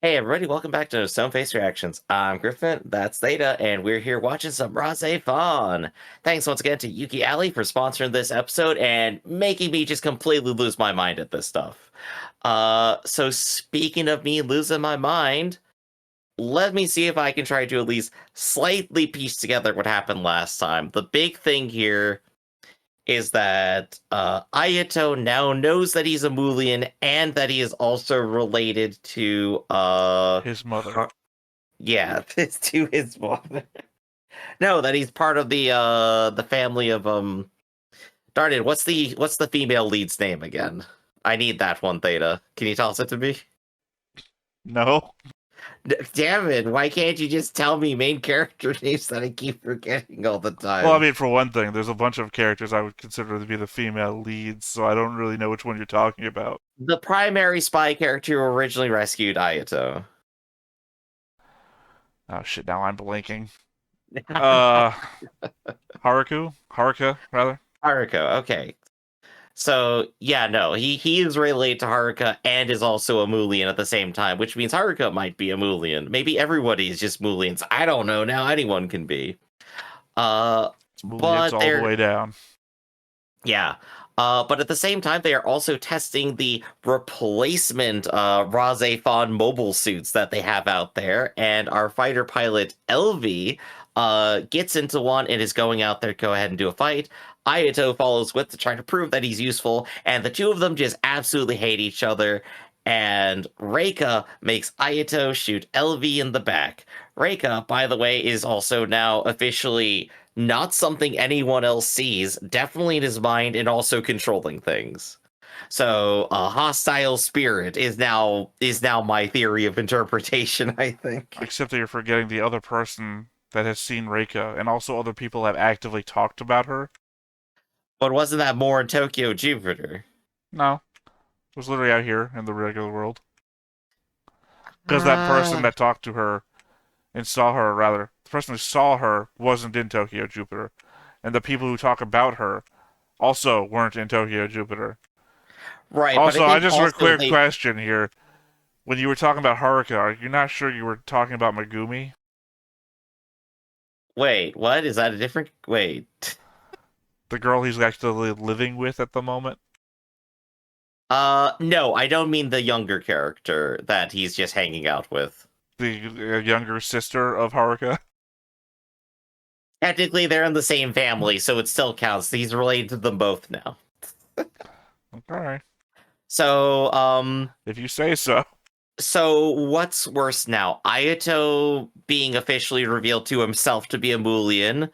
Hey everybody, welcome back to Stone Face Reactions. I'm Griffin, that's Theta, and we're here watching some RahXephon. Thanks once again to Yuki Aly for sponsoring this episode and making me just completely lose my mind at this stuff. So speaking of me losing my mind, let me see if I can try to at least slightly piece together what happened last time. The big thing here is that Ayato now knows that he's a Mulian and that he is also related to His mother. yeah, it's to his mother. No, that he's part of the family of darn it, what's the female lead's name again? I need that one, Theta. Can you toss it to me? No. Damn it, why can't you just tell me main character names that I keep forgetting all the time? Well, I mean, for one thing, there's a bunch of characters I would consider to be the female leads, so I don't really know which one you're talking about. The primary spy character who originally rescued Ayato. Oh shit, now I'm blanking. Uh, Haruka, rather. Haruka, okay. So yeah, no, he is related to Haruka and is also a Mulian at the same time, which means Haruka might be a Mulian. Maybe everybody is just Mulians. I don't know. Now anyone can be. It's But all the way down. yeah. But at the same time, they are also testing the replacement RahXephon mobile suits that they have out there, and our fighter pilot Elvi gets into one and is going out there to go ahead and do a fight. Ayato follows with to try to prove that he's useful, and the two of them just absolutely hate each other. And Reika makes Ayato shoot Elvi in the back. Reika, by the way, is also now officially not something anyone else sees, definitely in his mind and also controlling things. So a hostile spirit is now my theory of interpretation, I think. Except that you're forgetting the other person that has seen Reika, and also other people have actively talked about her. But wasn't that more in Tokyo Jupiter? No. It was literally out here in the regular world. Because that person that talked to her and saw her, rather, the person who saw her wasn't in Tokyo Jupiter. And the people who talk about her also weren't in Tokyo Jupiter. Right, but I Also, I think just have a also quick question here. When you were talking about Haruka, are you not sure you were talking about Megumi? Wait, what? Is that a different wait? The girl he's actually living with at the moment? No, I don't mean the younger character that he's just hanging out with. The younger sister of Haruka? Technically, they're in the same family, so it still counts. He's related to them both now. Alright. So, If you say so. So what's worse now? Ayato being officially revealed to himself to be a Mulian,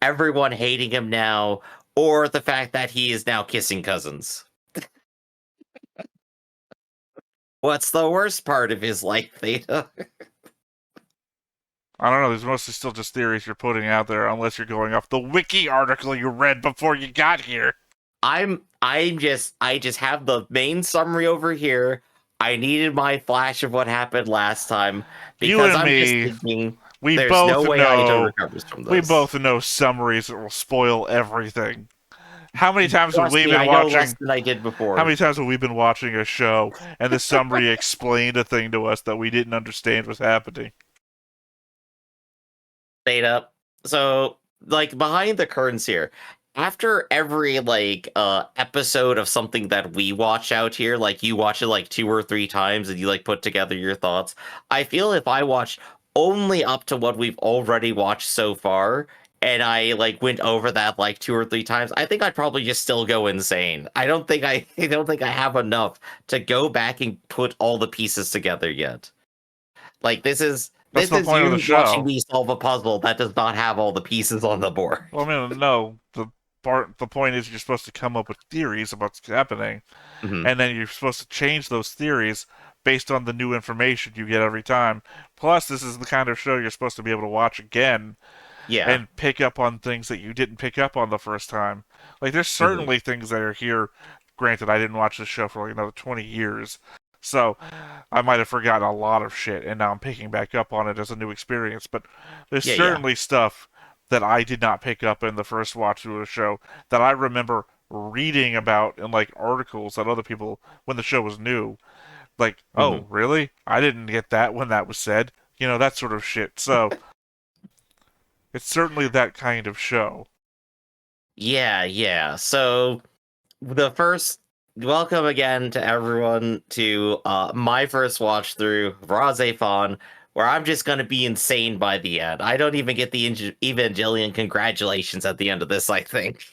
everyone hating him now, or the fact that he is now kissing cousins. What's the worst part of his life, Theta? I don't know, there's mostly still just theories you're putting out there, unless you're going off the wiki article you read before you got here. I just have the main summary over here. I needed my flash of what happened last time because I'm just thinking there's no way Ayato recovers from this. We both know summaries that will spoil everything. How many times have we been I watching? know less than I did before. How many times have we been watching a show and the summary explained a thing to us that we didn't understand was happening? Theta. So, like, behind the curtains here, after every episode of something that we watch out here, like you watch it like 2 or 3 times and you like put together your thoughts, I feel if I watched only up to what we've already watched so far and I like went over that like 2 or 3 times, I think I'd probably just still go insane. I don't think I have enough to go back and put all the pieces together yet. Like this is That's the point of the show. Watching me solve a puzzle that does not have all the pieces on the board. Well, I mean, no. The point is you're supposed to come up with theories about what's happening, and then you're supposed to change those theories based on the new information you get every time. Plus, this is the kind of show you're supposed to be able to watch again, and pick up on things that you didn't pick up on the first time. Like, there's certainly things that are here. Granted, I didn't watch this show for like another 20 years, so I might have forgotten a lot of shit, and now I'm picking back up on it as a new experience. But there's certainly stuff that I did not pick up in the first watch through the show that I remember reading about in like articles that other people when the show was new Like, Mhm. oh, really? I didn't get that when that was said. You know, that sort of shit. So, it's certainly that kind of show. Yeah, yeah. So the first welcome again to everyone to my first watch through RahXephon, where I'm just gonna be insane by the end. I don't even get the Evangelion congratulations at the end of this, I think.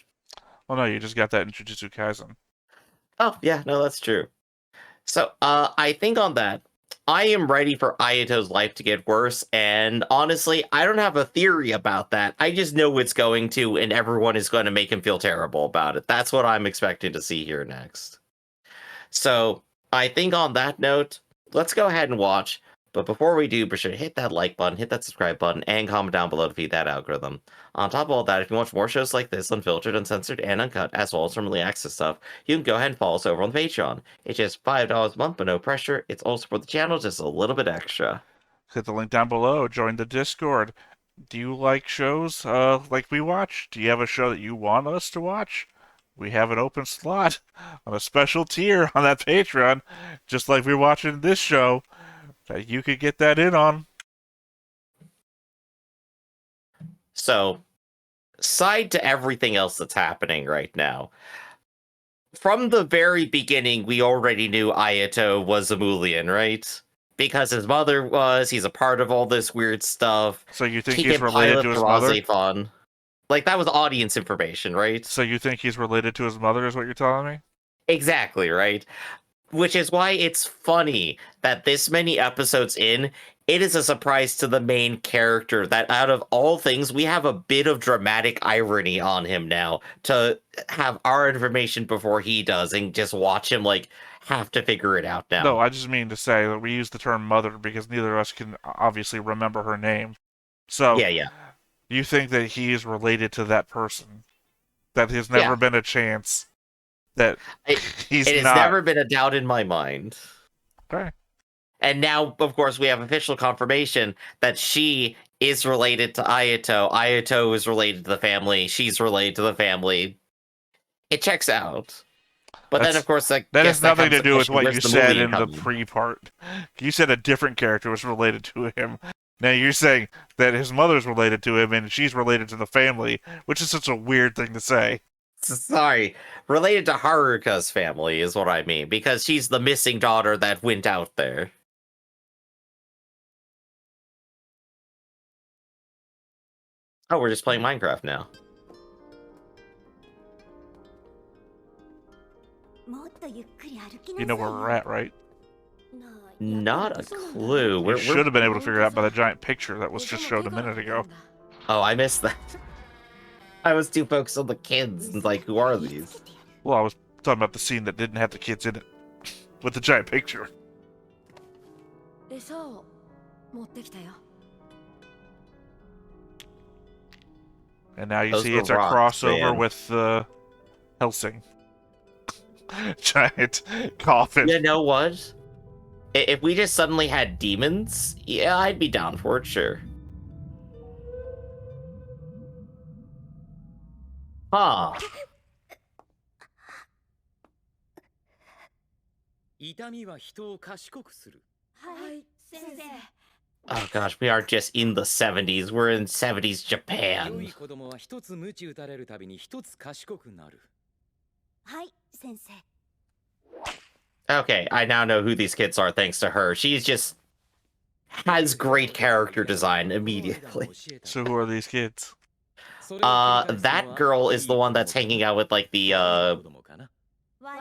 Well, no, you just got that in Jujutsu Kaisen. Oh, yeah, no, that's true. So, I think on that, I am ready for Ayato's life to get worse, and honestly, I don't have a theory about that. I just know it's going to, and everyone is going to make him feel terrible about it. That's what I'm expecting to see here next. So, I think on that note, let's go ahead and watch. But before we do, be sure to hit that like button, hit that subscribe button, and comment down below to feed that algorithm. On top of all that, if you watch more shows like this, unfiltered, uncensored, and uncut, as well as some early access stuff, you can go ahead and follow us over on Patreon. It's just $5 a month, but no pressure. It's also for the channel, just a little bit extra. Hit the link down below. Join the Discord. Do you like shows like we watch? Do you have a show that you want us to watch? We have an open slot on a special tier on that Patreon, just like we're watching this show, that you could get that in on. So, side to everything else that's happening right now, from the very beginning, we already knew Ayato was a Mulian, right? Because his mother was, he's a part of all this weird stuff. So you think He he's can related pilot to the his mother? RahXephon. Like, that was audience information, right? So you think he's related to his mother, is what you're telling me? Exactly, right? Which is why it's funny that this many episodes in, it is a surprise to the main character that out of all things, we have a bit of dramatic irony on him now to have our information before he does and just watch him like have to figure it out No, now. I just mean to say that we use the term mother because neither of us can obviously remember her name. So, Yeah, yeah. you think that he is related to that person? That there's never Yeah. been a chance that It, he's it has not. never been a doubt in my mind. Okay. And now, of course, we have official confirmation that she is related to Ayato. Ayato is related to the family. She's related to the family. It checks out. But then, of That's course, I that has guess that nothing comes to the do with question, what where's you the said movie in the coming? pre-part. You said a different character was related to him. Now you're saying that his mother's related to him and she's related to the family, which is such a weird thing to say. Sorry, related to Haruka's family is what I mean, because she's the missing daughter that went out there. Oh, we're just playing Minecraft now. You know where we're at, right? Not a clue. You should We're... have been able to figure it out by the giant picture that was just shown a minute ago. Oh, I missed that. I was too focused on the kids and like, who are these? Well, I was talking about the scene that didn't have the kids in it with the giant picture. And now you Those see were it's a rocks, crossover man. with Helsing. Giant coffin. You know what? If we just suddenly had demons, yeah, I'd be down for it, sure. Huh. Oh gosh, we are just in the 70s. We're in 70s Japan. Okay, I now know who these kids are thanks to her. She's just has great character design immediately. So who are these kids? That girl is the one that's hanging out with like the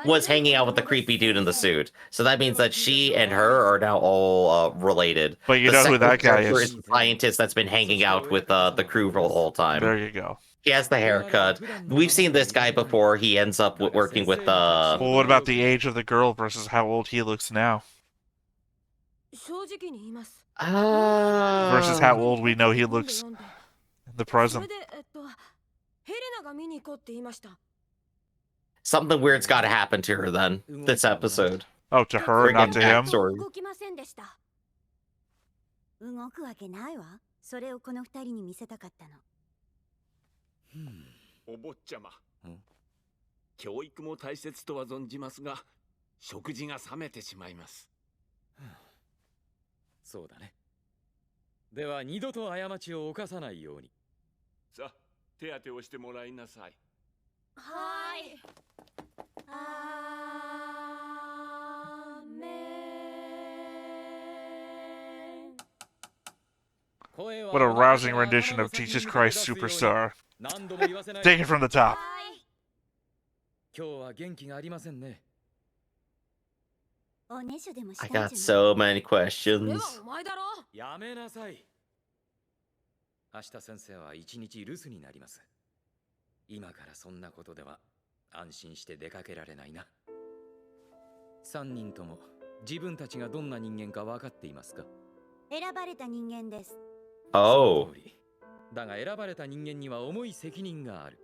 was hanging out with the creepy dude in the suit. So that means that she and her are now all related. But you The know who second that guy character is. the scientist that's been hanging out with the crew for the whole time. There you go. He has the haircut. We've seen this guy before. He ends up working with Well, what about the age of the girl versus how old he looks now? Versus how old we know he looks in the present. Something weird's got to happen to her then. This episode. Oh, to her, not to him? Backstory. 動くわけないわ。それをこの二人に見せたかったの。お坊ちゃま。教育も大切とは存じますが、食事が冷めてしまいます。そうだね。では二度と過ちを犯さないように。さあ、手当てをしてもらいなさい。はーい。アーメン。 What a rousing rendition of Jesus Christ Superstar. Take it from the top. 今日は元気がありませんね。おねしょでもした I んじゃない got so many それ questions. はお前だろ。やめなさい。明日先生は一日留守になります。今からそんなことでは安心して出かけられないな。3人とも自分たちがどんな人間か分かっていますか？選ばれた人間です。Oh. その通り。だが選ばれた人間には重い責任がある。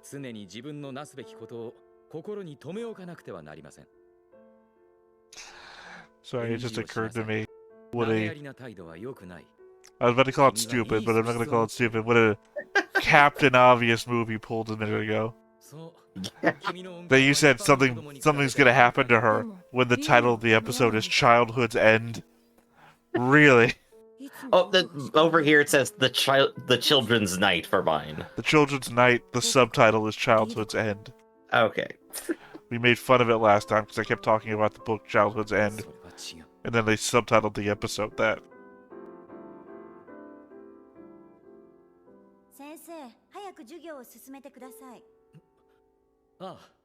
常に自分のなすべきことを心に留め置かなくてはなりません。 Sorry, it just occurred to me. What 投げ a... やりな態度は良くない。 I was about to call it stupid, but I'm not gonna call it stupid. What a Captain Obvious move you pulled a minute ago. そう。 That you said something's gonna happen to her when the title of the episode is Childhood's End. Really? Oh, over here it says the children's night for mine. The Children's Night, the subtitle is Childhood's End. Okay. We made fun of it last time because I kept talking about the book Childhood's End, それは違う。 and then they subtitled the episode that. 先生、早く授業を進めてください。ああ。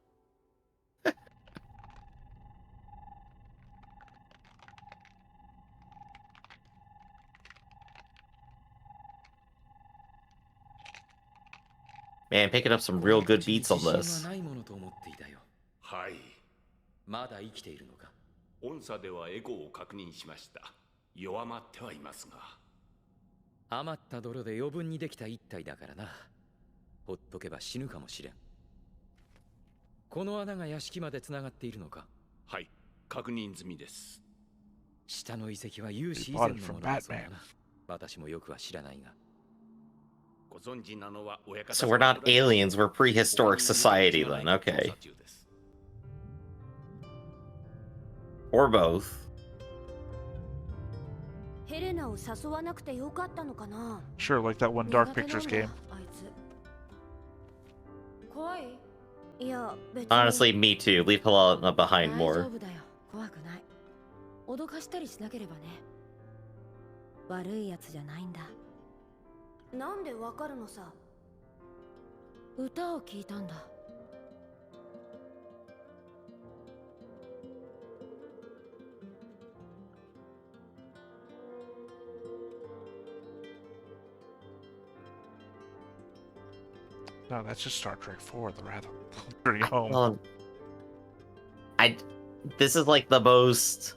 Man, picking up some real good beats on this. ないものと思っていたよ。はい。まだ生きているのか。音差ではエゴを確認しました。弱まってはいますが。余った泥で余分にできた一体だからな。ほっとけば死ぬかもしれん。この穴が屋敷までつながっているのか。はい、確認済みです。下の遺跡は有史以前のものだそうだな。私もよくは知らないが。 So we're not aliens, we're prehistoric society then, okay. Or both. ヘレナを誘わなくてよかったのかな。 Sure, like that one Dark Pictures game. あいつ。怖い？いや、別に。 Honestly, me too. Leave Helena behind 大 more. 丈夫だよ。怖くない。脅かしたりしなければね。悪いやつじゃないんだ。 なんでわかるのさ。歌を聞いたんだ。 No, that's just Star Trek 4, the rather. Pretty home. Well, this is like the most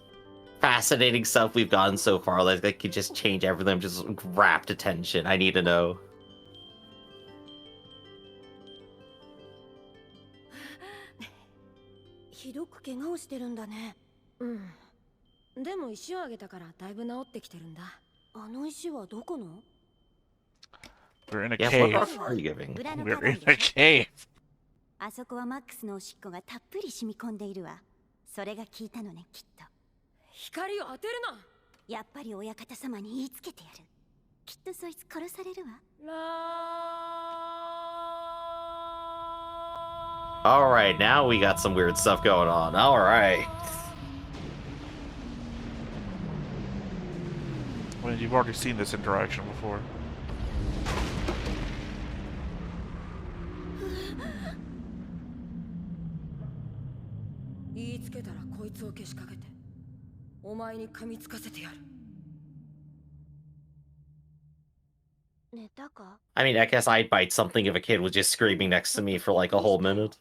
fascinating stuff we've gotten so far. Like, they could just change everything, just rapt attention. I need to know. ひどく怪我をしてるんだね。うん。でも石をあげたからだいぶ治ってきてるんだ。あの石はどこの？ We're in a Yeah, cave. what are you giving? 裏の We're 花 in 壇 a で。 cave. あそこはマックスのおしっこがたっぷり染み込んでいるわ。それが効いたのね、きっと。光を当てるな。やっぱり親方様に言いつけてやる。きっとそいつ殺されるわ。Alright, now we got some weird stuff going on. Alright. Well, you've already seen this interaction before. 言いつけたらこいつをけしかけてお前に噛みつかせてやる。寝たか？ I mean, I guess I'd bite something if a kid was just screaming next to me for like a whole minute.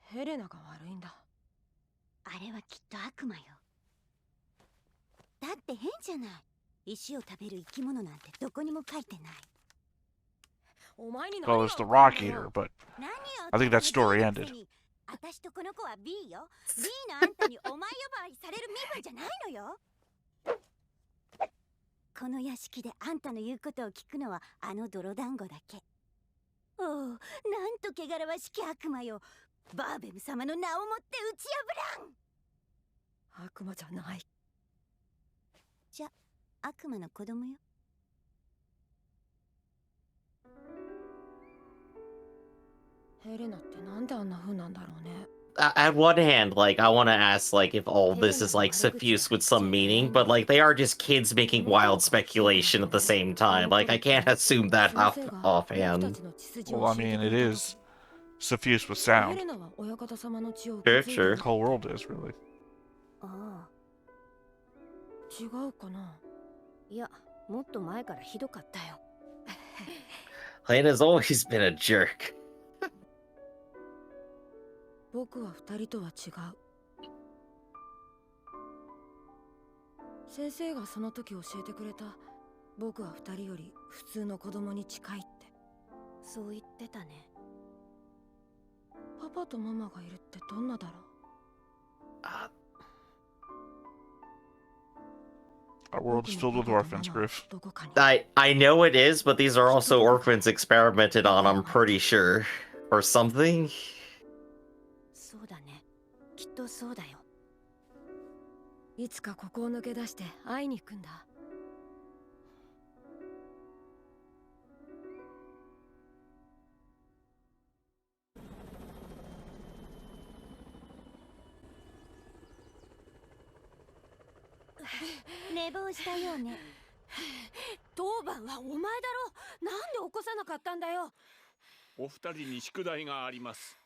ヘレナが悪いんだ。あれはきっと悪魔よ。だって変じゃない。石を食べる生き物なんてどこにも書いてない。お前に Well, there's the Rock Eater, but 何よ I think that story ended. 私とこの子は B よ。B のあんたにお前呼ばわりされる身分じゃないのよ。この屋敷であんたの言うことを聞くのはあの泥団子だけ。おお、なんと汚らわしき悪魔よ。バーベム様の名をもって打ち破らん。悪魔じゃない。じゃ、悪魔の子供よ。ヘレナってなんであんな風なんだろうね。At one hand, like, I want to ask, like, if all this is, like, suffused with some meaning, but, like, they are just kids making wild speculation at the same time. Like, I can't assume that offhand. Well, I mean, it is suffused with sound. Sure, sure. The whole world is, really. ああ、違うかな。いや、もっと前からひどかったよ。Lena's always been a jerk. 僕は二人とは違う。先生がその時教えてくれた。僕は二人より普通の子供に近いって。そう言ってたね。パパとママがいるってどんなだろう。Our world is filled with orphans, Griff. I know it is, but these are also orphans experimented on, I'm pretty sure. Or something? そうだね。きっとそうだよ。いつかここを抜け出して会いに行くんだ。寝坊したようね。当番はお前だろ。なんで起こさなかったんだよ。お二人に宿題があります。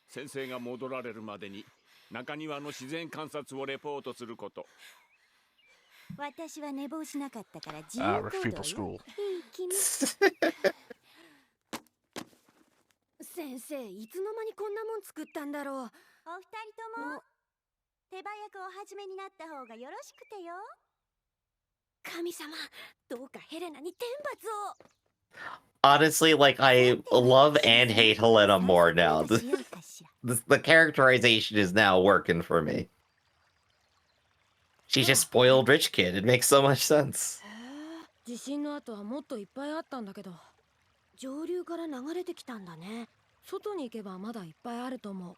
先生が戻られるまでに中庭の自然観察をレポートすること。私は寝坊しなかったから自由行動よ。いい君。先生、いつの間にこんなもん作ったんだろう。お二人とも手早くお始めになった方がよろしくてよ。神様、どうかヘレナに天罰を。Honestly, like, I love and hate Helena more now. The characterization is now working for me. She's just spoiled rich kid. It makes so much sense. 地震の後はもっといっぱいあったんだけど、上流から流れてきたんだね。外に行けばまだいっぱいあると思う。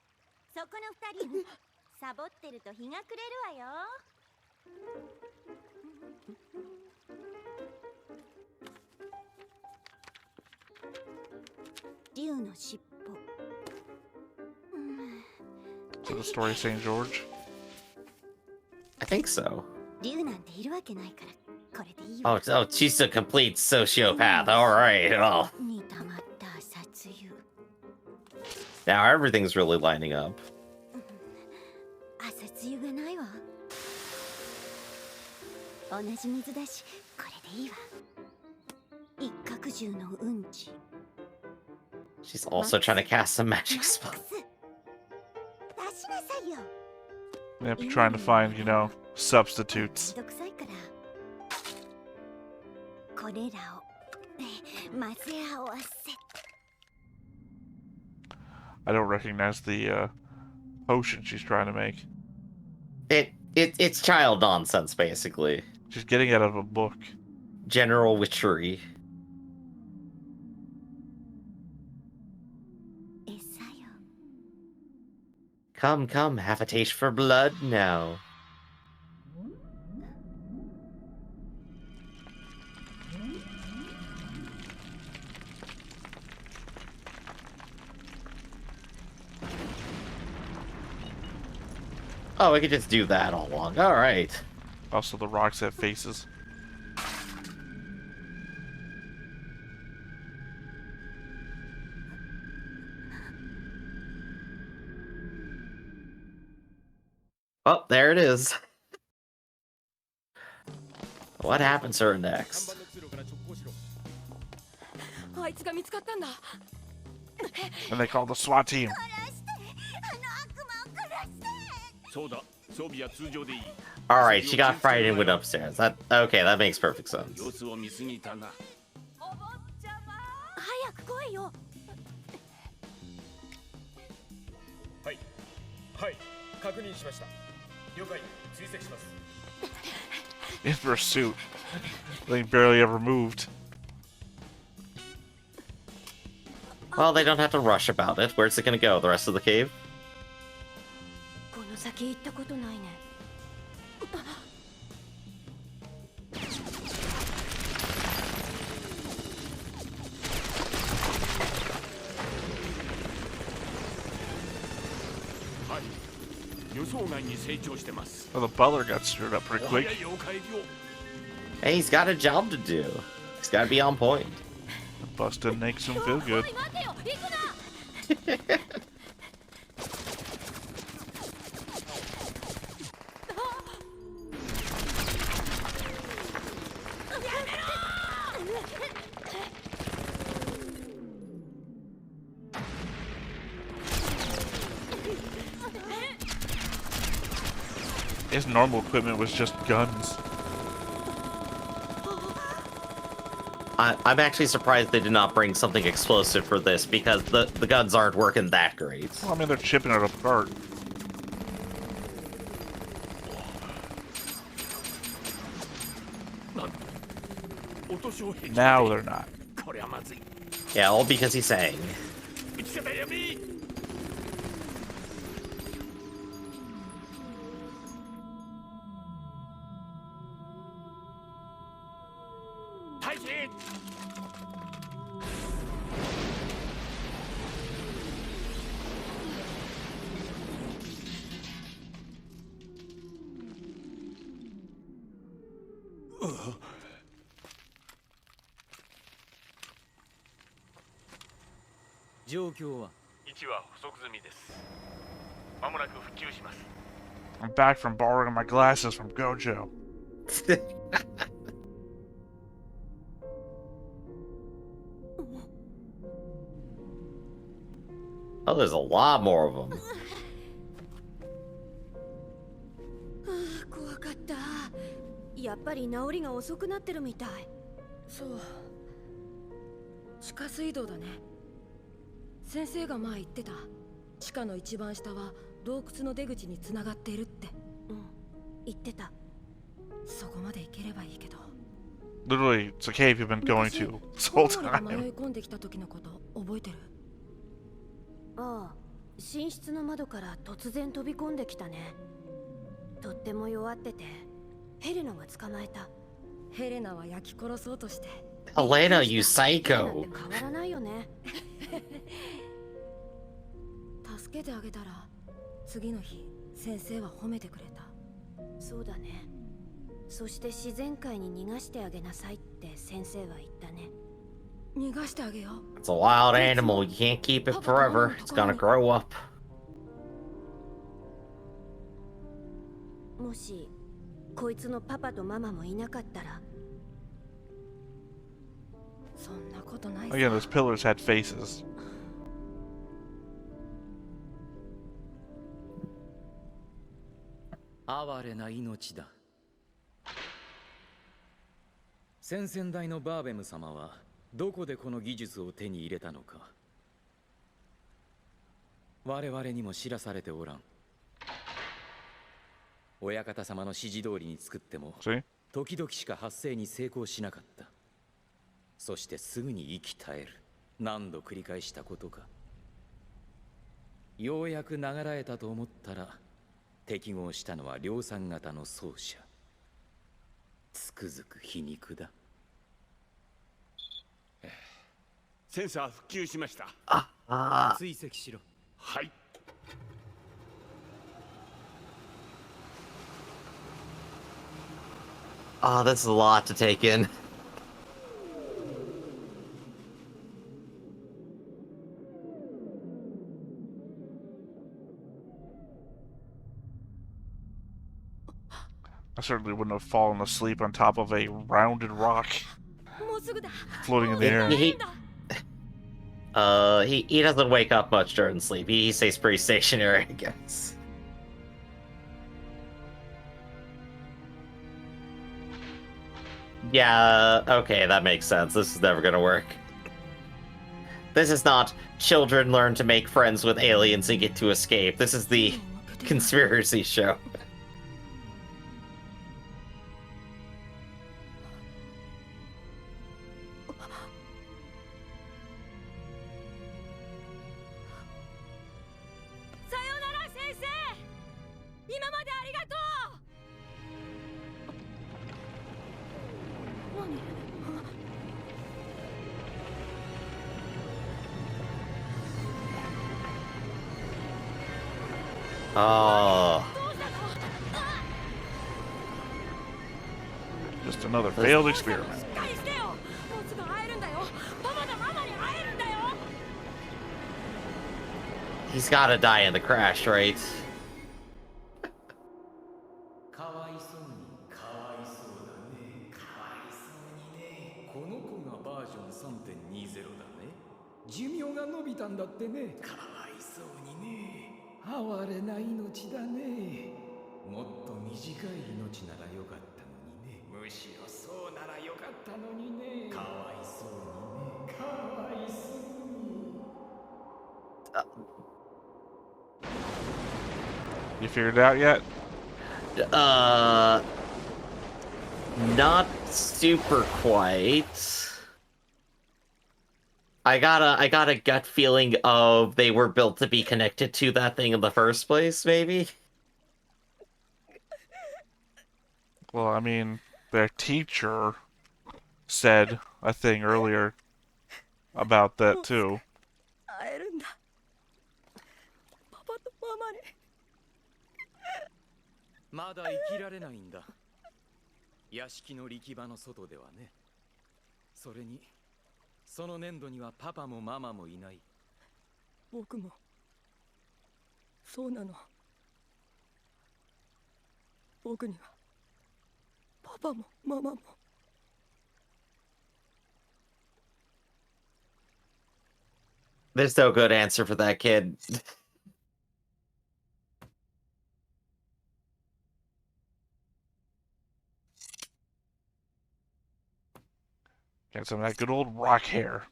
そこの二人、サボってると日が暮れるわよ。竜の尻尾。So the story of St. George? I think so. 竜なんているわけないから、これでいいわ。Oh, she's a complete sociopath. All right. Well, にたまった殺油。now everything's really lining up. 朝露がないわ。同じ水だし、これでいいわ。一角獣のうんち。She's also trying to cast some magic spell. 出しなさいよ。 Yep, trying to find, you know, substitutes. めんどくさいから。これらを混ぜ合わせ。 I don't recognize the potion she's trying to make. It's child nonsense, basically. She's getting it out of a book. General witchery. 餌よ。 Come, come, have a taste for blood now. Oh, we could just do that all along. All right. Also, the rocks have faces. Well, there it is. What happens to her next? あいつが見つかったんだ。 And they call the SWAT team. あの悪魔を殺して。そうだ、装備は通常でいい。 All right, she got frightened and went upstairs. Okay, that makes perfect sense. 様子を見すぎたな。お坊ちゃま。早く来いよ。はい、はい、確認しました。了解、追跡します。 In pursuit. They barely ever moved. Well, they don't have to rush about it. Where's it gonna go? The rest of the cave? この先行ったことないね。予想外に成長してます。 Well, the butler got screwed up pretty お早 quick. いお帰りを。 Hey, he's got a job to do. He's got to be on point. Busted makes him feel good. おい待てよ行くな。His normal equipment was just guns. I'm actually surprised they did not bring something explosive for this because the guns aren't working that great. Well, I mean, they're chipping it apart. Now they're not. これはまずい。 Yeah, all because he sang. 見つけた闇。退治。 状況は位置は捕捉済みです。まもなく復旧します。 I'm back from borrowing my glasses from Gojo. Oh, there's a lot more of them. 怖かった。やっぱり治りが遅くなってるみたい。そう。地下水道だね。先生が前言ってた。地下の一番下は洞窟の出口に繋がっているって。うん、言ってた。そこまで行ければいいけど。 Literally, it's a cave you've been going to this whole コウモリが迷 time. い込んできた時のこと覚えてる？ああ、寝室の窓から突然飛び込んできたね。とっても弱ってて、ヘレナが捕まえた。ヘレナは焼き殺そうとして。Elena, you ヘレナ psycho. って変わらないよね。助けてあげたら、次の日先生は褒めてくれた。そうだね。そして自然界に逃がしてあげなさいって先生は言ったね。逃がしてあげよう。 It's a wild animal. You can't keep it forever. It's gonna grow up. もしこいつのパパとママもいなかったら。そんなことない Again, those pillars had faces. 哀れな命だ。先々代のバーベム様はどこでこの技術を手に入れたのか。我々にも知らされておらん。親方様の指示通りに作っても See? 時々しか発生に成功しなかった。そしてすぐに息絶える。何度繰り返したことか。ようやく流らえたと思ったら適合したのは量産型の奏者。つくづく皮肉だ。センサー復旧しました。追跡しろ。はい。 Oh, that's a lot to take in. I certainly wouldn't have fallen asleep on top of a rounded rock もうすぐだ。 floating in the air. He doesn't wake up much during sleep. He stays pretty stationary, I guess. Yeah, okay, that makes sense. This is never gonna work. This is not children learn to make friends with aliens and get to escape. This is the conspiracy show. さよなら先生。今までありがとう。何？ Oh. Just another failed experiment. しっかりしてよ。もうすぐ会えるんだよ。パパとママに会えるんだよ。 He's gotta die in the crash, right? かわいそうにかわいそうだね。かわいそうにね。この子がバージョン 3.20 だね。寿命が伸びたんだってね。かわいそうにね。哀れな命だね。もっと短い命ならよかったのにね。むしろそうならよかったのにね。かわいそうにね。かわいそうに。You figured it out yet? Not super quite. I got a gut feeling of they were built to be connected to that thing in the first place, maybe? Well, I mean, their teacher said a thing earlier about that too. 会えるんだ。パパとママに。まだ生きられないんだ。屋敷の力場の外ではね。それにその粘土にはパパもママもいない。僕もそうなの。僕にはパパもママも。There's no good answer for that kid. Got some of that good old rock hair.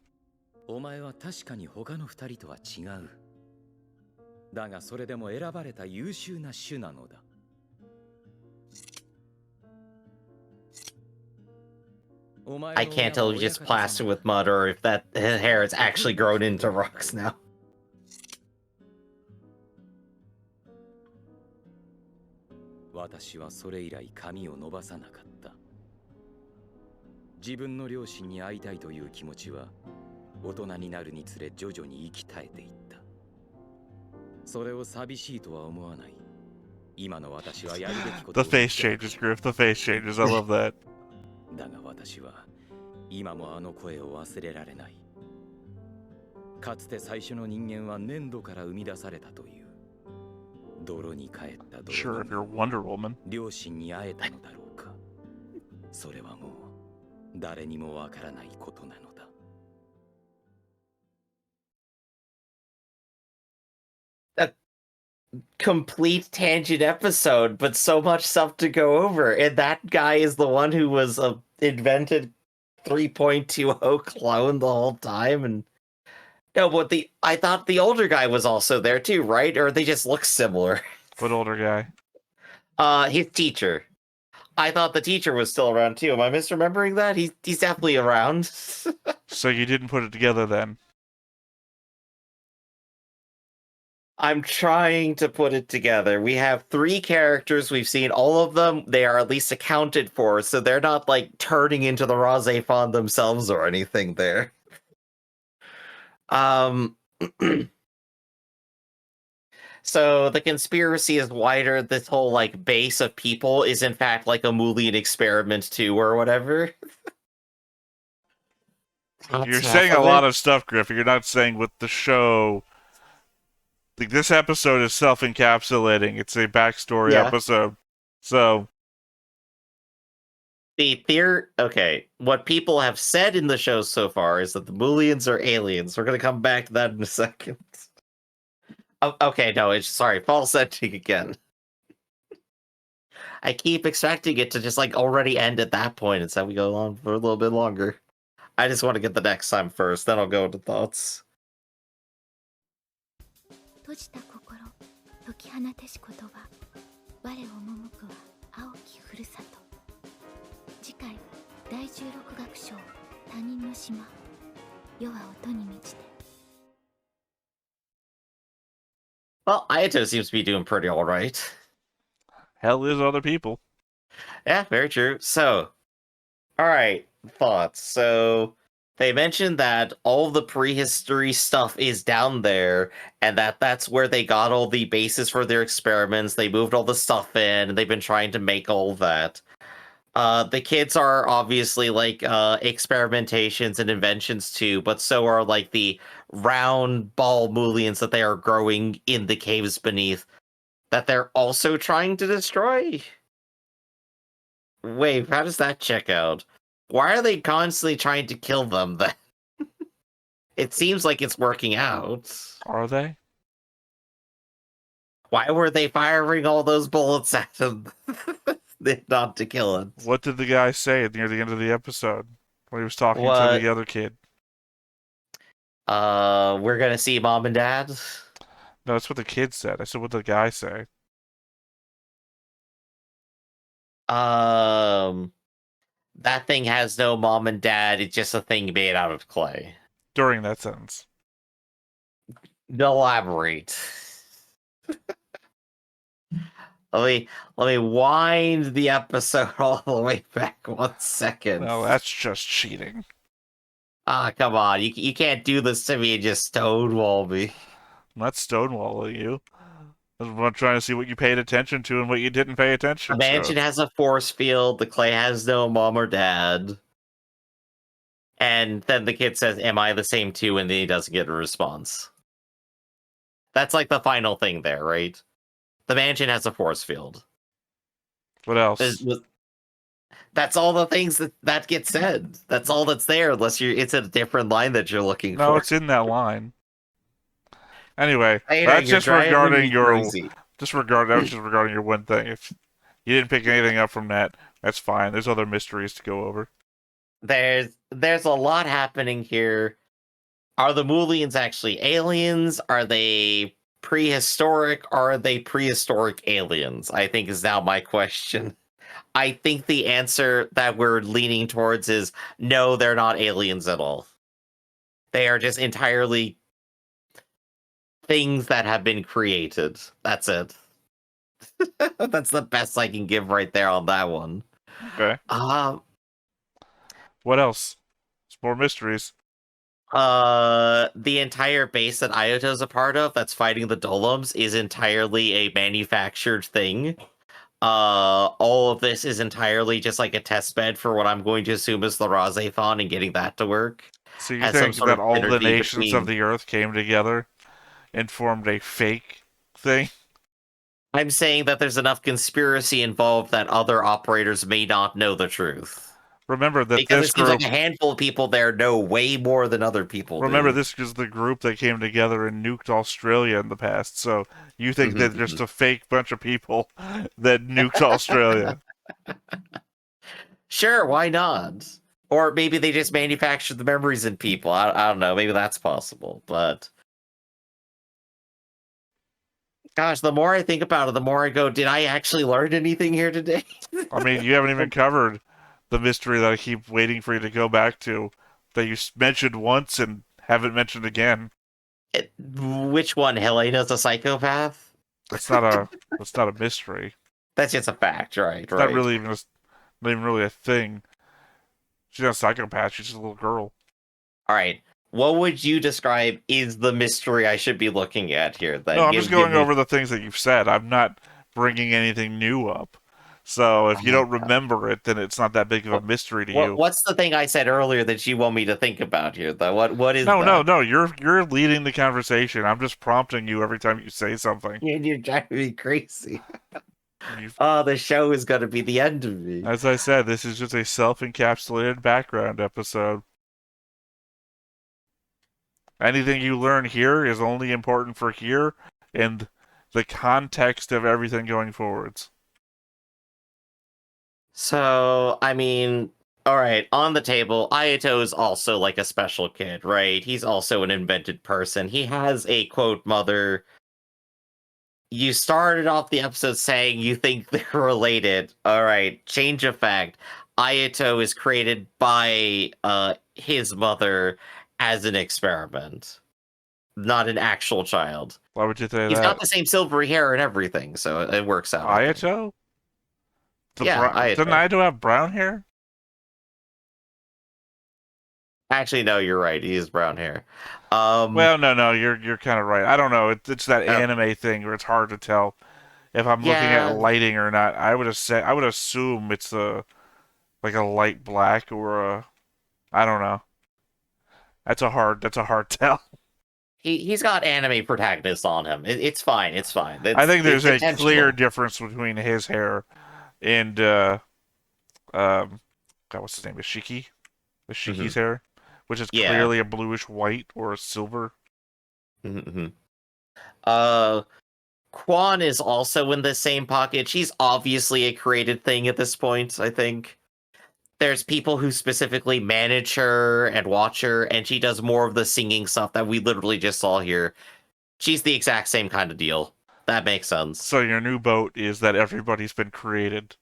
お前は確かに他の二人とは違う。だがそれでも選ばれた優秀な種なのだ。I can't tell if you just plastered with mud or if that hair is actually grown into rocks now. 私はそれ以来髪を伸ばさなかった。自分の両親に会いたいという気持ちは大人になるにつれ徐々に息絶えていった。それを寂しいとは思わない。今の私はやるべきことを。The face changes, Griff. The face changes. I love that. だが私は今もあの声を忘れられない。かつて最初の人間は粘土から生み出されたという。泥に帰った泥 Sure, if you're Wonder Woman. 両親に会えたのだろうか。それはもう誰にもわからないことなのだ。A complete tangent episode, but so much stuff to go over. And that guy is the one who was invented 3.20 clone the whole time. And no, but I thought the older guy was also there too, right? Or they just look similar. What older guy? His teacher. I thought the teacher was still around too. Am I misremembering that? He's definitely around. So you didn't put it together then? I'm trying to put it together. We have 3 characters. We've seen all of them. They are at least accounted for, so they're not like turning into the RahXephon themselves or anything there. So the conspiracy is wider. This whole like base of people is in fact like a Moulian experiment too, or whatever. You're saying a lot of stuff, Griff. You're not saying what the show. Like, this episode is self-encapsulating. It's a backstory episode. So okay, what people have said in the show so far is that the Moulians are aliens. We're gonna come back to that in a second. Okay, no, sorry, false ending again. I keep expecting it to just like already end at that point instead we go on for a little bit longer. I just want to get the next time first, then I'll go into thoughts. 閉じた心、解き放てし言葉、我を赴くは青きふるさと。次回、第16楽章、他人の島。世は音に満ちて。Well, Ayato seems to be doing pretty alright. hell is other people. Yeah, very true. So, alright, thoughts. So, They mentioned that all the prehistory stuff is down there, and that's where they got all the bases for their experiments. They moved all the stuff in, and they've been trying to make all that. The kids are obviously like experimentations and inventions too, but so are like the round ball mullions that they are growing in the caves beneath that they're also trying to destroy. Wait, how does that check out? Why are they constantly trying to kill them then? It seems like it's working out. Are they? Why were they firing all those bullets at him? Not to kill him. What did the guy say near the end of the episode when he was talking to What? the other kid? We're gonna see mom and dad. No, that's what the kid said. I said, what did the guy say? That thing has no mom and dad. It's just a thing made out of clay. During that sentence. Elaborate. Let me wind the episode all the way back 1 second. No, that's just cheating. Ah, come on. You can't do this to me and just stonewall me. I'm not stonewalling you. I'm trying to see what you paid attention to and what you didn't pay attention The mansion has a force field. The clay has no mom or dad. And then the kid says, "Am I the same too?" And then he doesn't get a response. That's like the final thing there, right? The mansion has a force field. What else? That's all the things that get said. That's all that's there, unless it's a different line that you're looking for. No, it's in that line. Anyway, Hey, that's you're just driving regarding me your crazy. that was just regarding your one thing. If you didn't pick anything up from that, that's fine. There's other mysteries to go over. There's a lot happening here. Are the Moolians actually aliens? Are they prehistoric? Are they prehistoric aliens? I think is now my question. I think the answer that we're leaning towards is no, they're not aliens at all. They are just entirely things that have been created. That's it. That's the best I can give right there on that one. Okay. What else? It's more mysteries. The entire base that Ayato's a part of that's fighting the Dolums is entirely a manufactured thing. All of this is entirely just like a test bed for what I'm going to assume is the RahXephon and getting that to work. So you think that all the nations of the Earth came together and formed a fake thing? I'm saying that there's enough conspiracy involved that other operators may not know the truth. Remember that because this it seems group, like a handful of people there know way more than other people remember do. this is the group that came together and nuked Australia in the past. So you think that just a fake bunch of people that nuked Australia? Sure, why not? Or maybe they just manufactured the memories in people. I don't know. Maybe that's possible. But gosh, the more I think about it, the more I go, did I actually learn anything here today? I mean, you haven't even covered the mystery that I keep waiting for you to go back to, that you mentioned once and haven't mentioned again. Which one? Helena's a psychopath? That's not a mystery. That's just a fact, right? It's not really even not even really a thing. She's not a psychopath. She's just a little girl. All right. What would you describe is the mystery I should be looking at here? Then? No, I'm just going over the things that you've said. I'm not bringing anything new up. So if you don't remember it, then it's not that big of a mystery to you. What's the thing I said earlier that you want me to think about here, though? What is that? No. You're leading the conversation. I'm just prompting you every time you say something. You're driving me crazy. The show is going to be the end of me. As I said, this is just a self-encapsulated background episode. Anything you learn here is only important for here and the context of everything going forwards. So, I mean, all right, on the table, Ayato is also like a special kid, right? He's also an invented person. He has a quote mother. You started off the episode saying you think they're related. All right, change of fact. Ayato is created by his mother as an experiment, not an actual child. Why would you say that? He's got the same silvery hair and everything, so it works out. Ayato? Ayato. Doesn't Ayato have brown hair? Actually, no, you're right. He has brown hair. Well, no, you're kind of right. I don't know. It's that anime thing where it's hard to tell if I'm looking at Yeah. lighting or not. I would assume it's like a light black or a, I don't know. That's a hard tell. He's got anime protagonists on him. It's fine. It's fine. I think there's it's a clear intentional. difference between his hair and God, what's his name? Ishiki? Ishiki's hair, which is Yeah. clearly a bluish white or a silver. Mm-hmm. Quan is also in the same pocket. She's obviously a created thing at this point, I think. There's people who specifically manage her and watch her, and she does more of the singing stuff that we literally just saw here. She's the exact same kind of deal. That makes sense. So your new boat is that everybody's been created.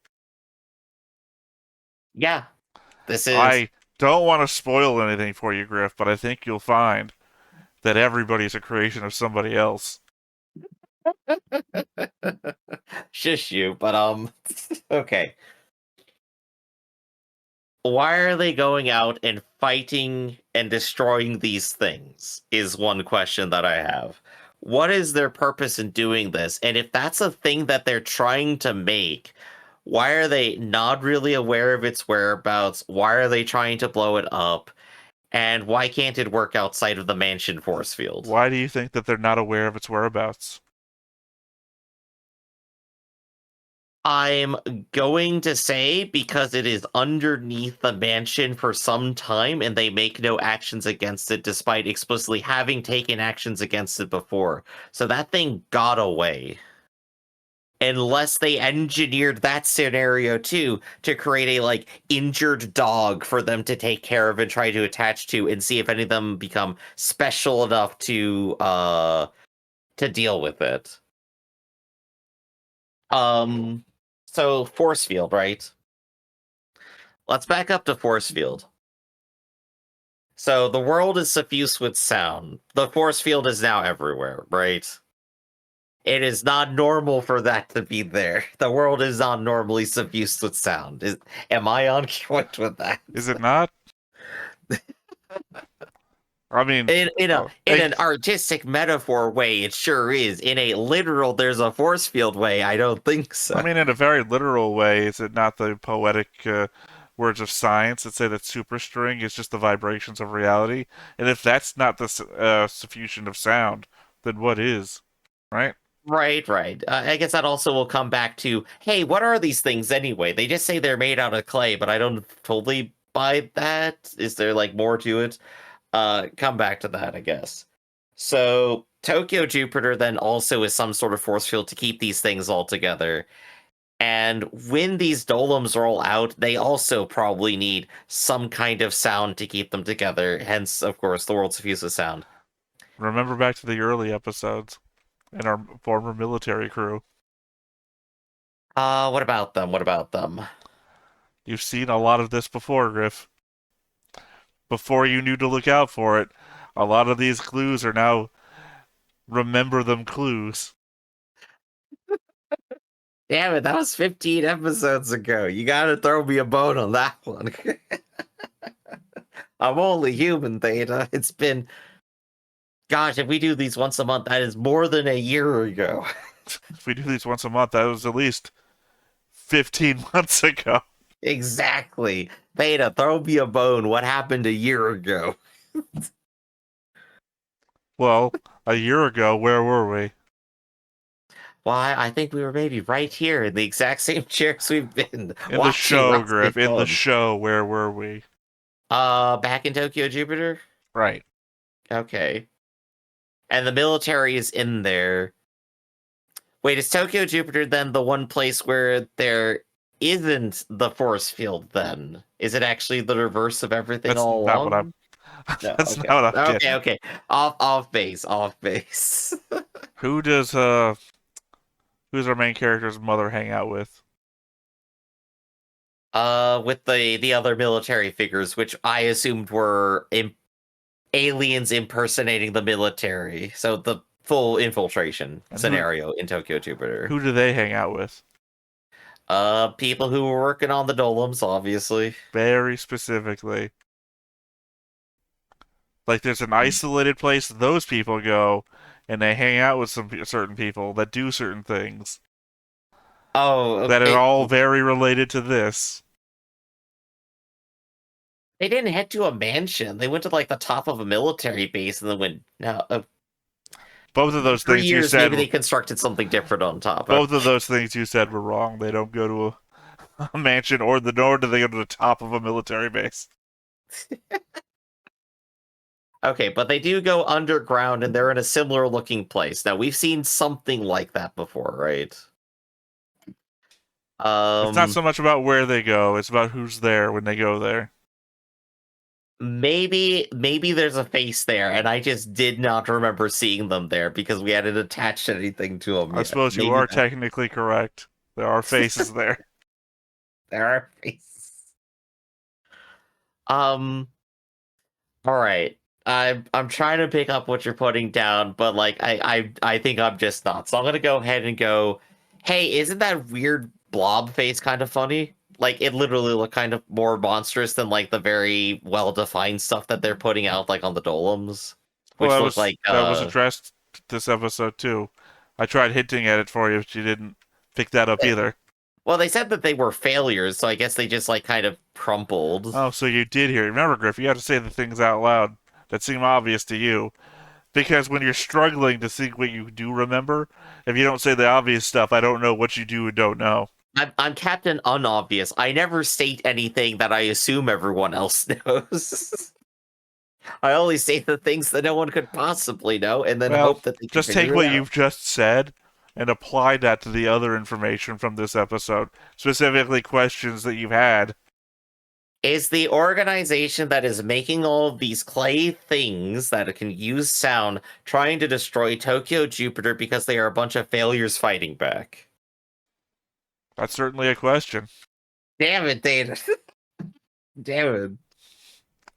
Yeah. This is... I don't want to spoil anything for you, Griff, but I think you'll find that everybody's a creation of somebody else. Shush you, but okay. Why are they going out and fighting and destroying these things is one question that I have. What is their purpose in doing this? And if that's a thing that they're trying to make, why are they not really aware of its whereabouts? Why are they trying to blow it up? And why can't it work outside of the mansion force field? Why do you think that they're not aware of its whereabouts? I'm going to say because it is underneath the mansion for some time and they make no actions against it despite explicitly having taken actions against it before. So that thing got away. Unless they engineered that scenario too to create a like injured dog for them to take care of and try to attach to and see if any of them become special enough to deal with it. So force field, right? Let's back up to force field. So the world is suffused with sound. The force field is now everywhere, right? It is not normal for that to be there. The world is not normally suffused with sound. Am I on point with that? Is it not? I mean, in an artistic metaphor way, it sure is. In a literal, there's a force field way, I don't think so. I mean, in a very literal way, is it not the poetic words of science that say that superstring is just the vibrations of reality? And if that's not the suffusion of sound, then what is? Right? Right. I guess that also will come back to, hey, what are these things anyway? They just say they're made out of clay, but I don't totally buy that. Is there like more to it? Come back to that, I guess. So Tokyo Jupiter then also is some sort of force field to keep these things all together. And when these dolems roll out, they also probably need some kind of sound to keep them together. Hence, of course, the world's suffused with sound. Remember back to the early episodes and our former military crew. What about them? You've seen a lot of this before, Griff. Before you knew to look out for it, a lot of these clues are now remember them clues. Damn it, that was 15 episodes ago. You gotta throw me a bone on that one. I'm only human, Theta. It's been... Gosh, if we do these once a month, that is more than a year ago. If we do these once a month, that was at least 15 months ago. Exactly. Theta, throw me a bone. What happened a year ago? Well, a year ago, where were we? Why, I think we were maybe right here in the exact same chairs we've been. In the show, Griff. In the show, where were we? Back in Tokyo Jupiter? Right. Okay. And the military is in there. Wait, is Tokyo Jupiter then the one place where there isn't the force field then? Is it actually the reverse of everything all along? That's not what I'm getting. Okay. Off base. Who's our main character's mother hang out with? With the other military figures, which I assumed were aliens impersonating the military. So the full infiltration scenario in Tokyo Jupiter. Who do they hang out with? People who were working on the dolems, obviously. Very specifically. Like there's an isolated place those people go, and they hang out with certain people that do certain things. Oh, That are all very related to this. They didn't head to a mansion. They went to like the top of a military base and then went. No, Both of those for things you years, said. maybe they constructed something different on top. Both of those things you said were wrong. They don't go to a mansion, nor do they go to the top of a military base. Okay, but they do go underground, and they're in a similar looking place. Now we've seen something like that before, right? It's not so much about where they go; it's about who's there when they go there. Maybe there's a face there, and I just did not remember seeing them there because we hadn't attached anything to them. I suppose you are technically correct. There are faces there. There are faces. All right. I'm trying to pick up what you're putting down, but like I think I'm just not. So I'm gonna go ahead and go, hey, isn't that weird blob face kind of funny? Like it literally looked kind of more monstrous than like the very well defined stuff that they're putting out like on the Dolems. Which Well, looked like that was addressed this episode too. I tried hinting at it for you, but you didn't pick that up either. Well, they said that they were failures, so I guess they just like kind of crumpled. Oh, so you did hear. Remember, Griff, you have to say the things out loud that seem obvious to you. Because when you're struggling to think what you do remember, if you don't say the obvious stuff, I don't know what you do and don't know. I'm Captain Unobvious. I never state anything that I assume everyone else knows. I only state the things that no one could possibly know, and then hope that they can just take what you've just said and apply that to the other information from this episode, specifically questions that you've had. Is the organization that is making all of these clay things that can use sound trying to destroy Tokyo Jupiter because they are a bunch of failures fighting back? That's certainly a question. Damn it, Dana. Damn it.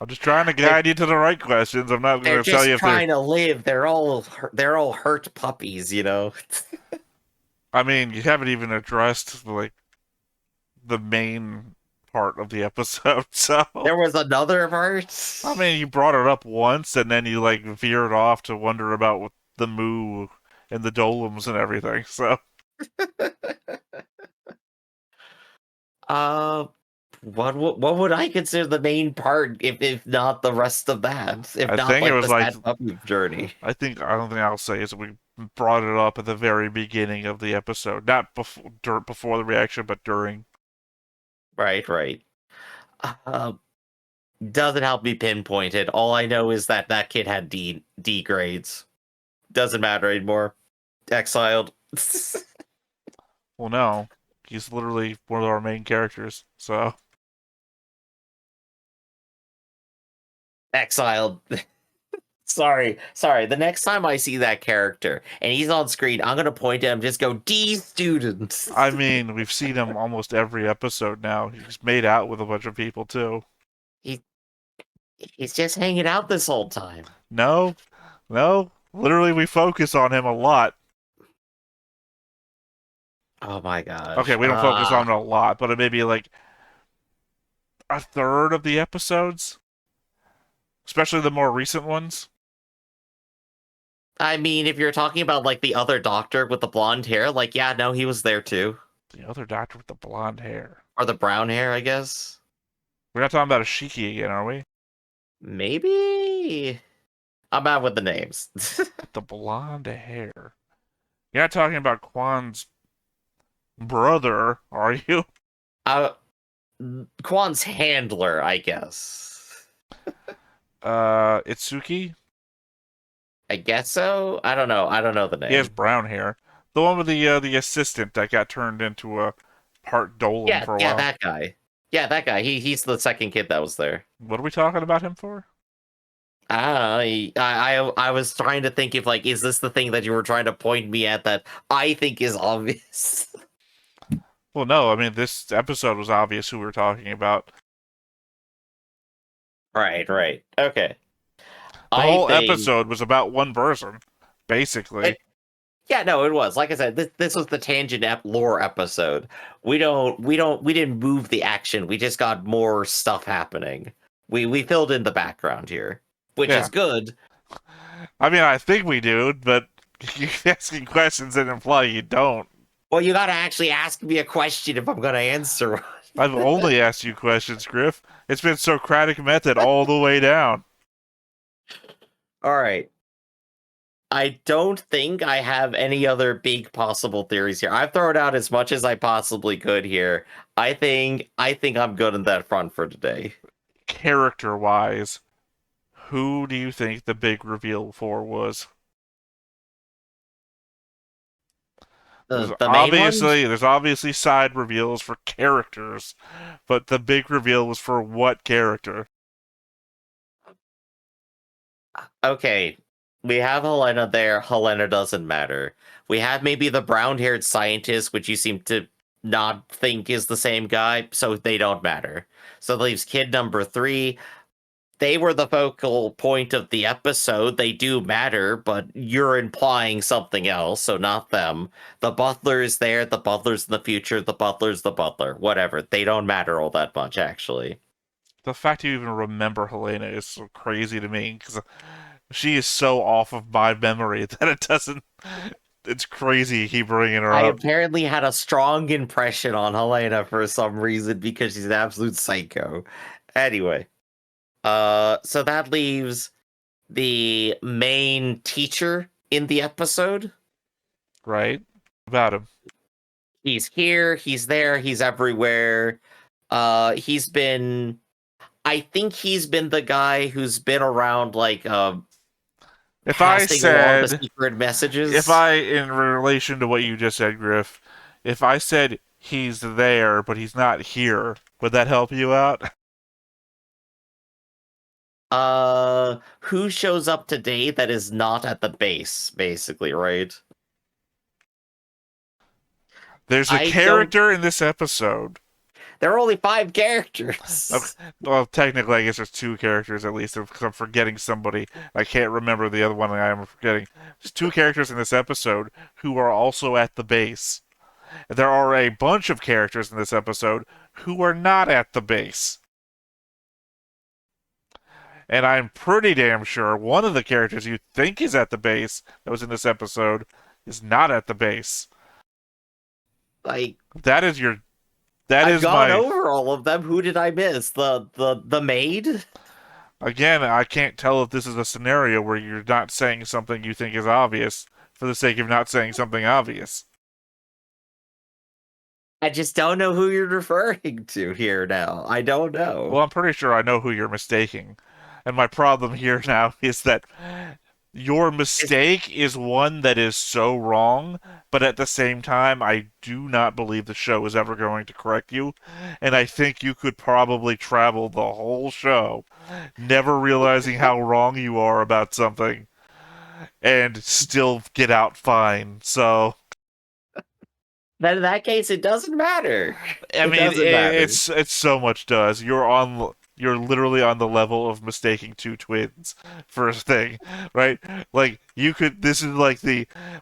I'm just trying to guide you to the right questions. I'm not going to tell you if they're trying to live. They're all hurt puppies, you know. I mean, you haven't even addressed like the main part of the episode, so there was another part. I mean, you brought it up once, and then you like veered off to wonder about the moo and the dolems and everything. So, what would I consider the main part if not the rest of that? If I not think like it was the like sad puppy journey. I don't think I'll say is we brought it up at the very beginning of the episode, not before the reaction, but during. Right. Doesn't help me pinpoint it. All I know is that kid had D grades. Doesn't matter anymore. Exiled. Well, no, he's literally one of our main characters. So exiled. Sorry. The next time I see that character and he's on screen, I'm gonna point at him, just go D students. I mean, we've seen him almost every episode now. He's made out with a bunch of people too. He's just hanging out this whole time. No. Literally, we focus on him a lot. Oh my gosh. Okay, we don't focus on him a lot, but it may be like a third of the episodes, especially the more recent ones. I mean, if you're talking about like the other doctor with the blonde hair, like yeah, no, he was there too. The other doctor with the blonde hair. Or the brown hair, I guess. We're not talking about Ashiki again, are we? Maybe. I'm bad with the names. The blonde hair. You're not talking about Kwan's brother, are you? Kwan's handler, I guess. Itsuki? I guess so. I don't know the name. He has brown hair. The one with the assistant that got turned into a part Dolem for a while. Yeah, that guy. Yeah, that guy. He's the second kid that was there. What are we talking about him for? I was trying to think if like, is this the thing that you were trying to point me at that I think is obvious? Well, no. I mean, this episode was obvious who we were talking about. Right. Okay. The whole episode was about one person, basically. Yeah, no, it was. Like I said, this was the tangent lore episode. We didn't move the action. We just got more stuff happening. We filled in the background here. which Yeah. is good. I mean, I think we do, but you asking questions that imply you don't. Well, you gotta actually ask me a question if I'm gonna answer one. I've only asked you questions, Griff. It's been Socratic method all the way down. All right. I don't think I have any other big possible theories here. I've thrown out as much as I possibly could here. I think I'm good on that front for today. Character-wise, who do you think the big reveal for was? There's The main ones? obviously side reveals for characters, but the big reveal was for what character? Okay, we have Helena there. Helena doesn't matter. We have maybe the brown-haired scientist, which you seem to not think is the same guy, so they don't matter. So that leaves kid number 3. They were the focal point of the episode. They do matter, but you're implying something else, so not them. The butler is there. The butler's in the future. The butler's the butler. Whatever. They don't matter all that much, actually. The fact you even remember Helena is so crazy to me, because she is so off of my memory that it doesn't... It's crazy you keep bringing her I up. apparently had a strong impression on Helena for some reason because she's an absolute psycho. Anyway. So that leaves the main teacher in the episode. Right? About him. He's here, he's there, he's everywhere. He's been... I think he's been the guy who's been around, like, If I passing along the said... secret messages. in relation to what you just said, Griff, if I said he's there, but he's not here, would that help you out? Who shows up today that is not at the base, basically, right? There's a character in this episode. There are only 5 characters. Okay. Well, technically, I guess there's 2 characters at least, because I'm forgetting somebody. I can't remember the other one I am forgetting. There's 2 characters in this episode who are also at the base. There are a bunch of characters in this episode who are not at the base. And I'm pretty damn sure one of the characters you think is at the base that was in this episode is not at the base. Like, I've gone over all of them. Who did I miss? The maid? Again, I can't tell if this is a scenario where you're not saying something you think is obvious for the sake of not saying something obvious. I just don't know who you're referring to here now. I don't know. Well, I'm pretty sure I know who you're mistaking. And my problem here now is that your mistake is one that is so wrong, but at the same time, I do not believe the show is ever going to correct you. And I think you could probably travel the whole show, never realizing how wrong you are about something, and still get out fine. So... Then in that case, it doesn't matter. I mean, it's so much does. You're literally on the level of mistaking 2 twins for a thing, right? Like, this is like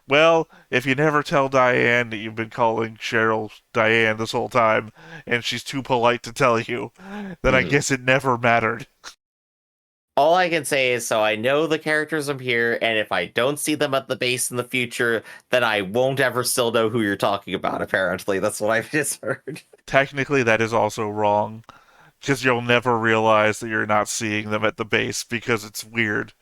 well, if you never tell Diane that you've been calling Cheryl Diane this whole time, and she's too polite to tell you, then I guess it never mattered. All I can say is, so I know the characters I'm here, and if I don't see them at the base in the future, then I won't ever still know who you're talking about, apparently. That's what I've just heard. Technically, that is also wrong. Because you'll never realize that you're not seeing them at the base because it's weird.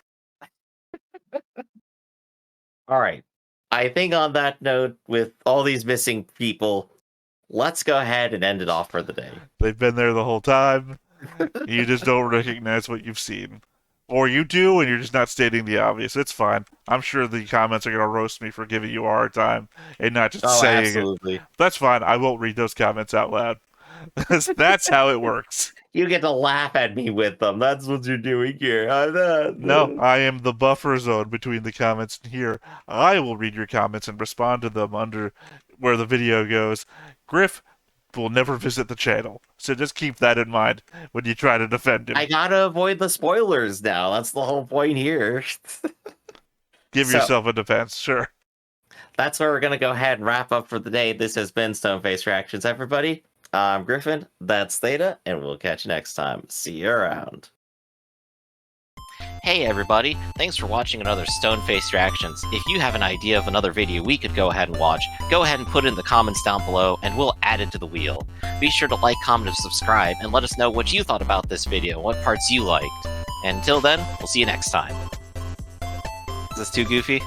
Alright. I think on that note, with all these missing people, let's go ahead and end it off for the day. They've been there the whole time. You just don't recognize what you've seen. Or you do, and you're just not stating the obvious. It's fine. I'm sure the comments are going to roast me for giving you a hard time and not just saying absolutely. it. That's fine. I won't read those comments out loud. That's how it works. You get to laugh at me with them. That's what you're doing here. No, I am the buffer zone between the comments and here. I will read your comments and respond to them under where the video goes. Griff will never visit the channel, so just keep that in mind when you try to defend him. I gotta avoid the spoilers now. That's the whole point here. Give yourself a defense, sure. That's where we're gonna go ahead and wrap up for the day. This has been Stoneface Reactions, everybody. I'm Griffin, that's Theta, and we'll catch you next time. See you around. Hey Hey everybody, thanks for watching another Stone-Faced Reactions. If you have an idea of another video we could go ahead and watch, go ahead and put it in the comments down below and we'll add it to the wheel. Be sure to like, comment, and subscribe, and let us know what you thought about this video, what parts you liked. And until then, we'll see you next time. Is this too goofy?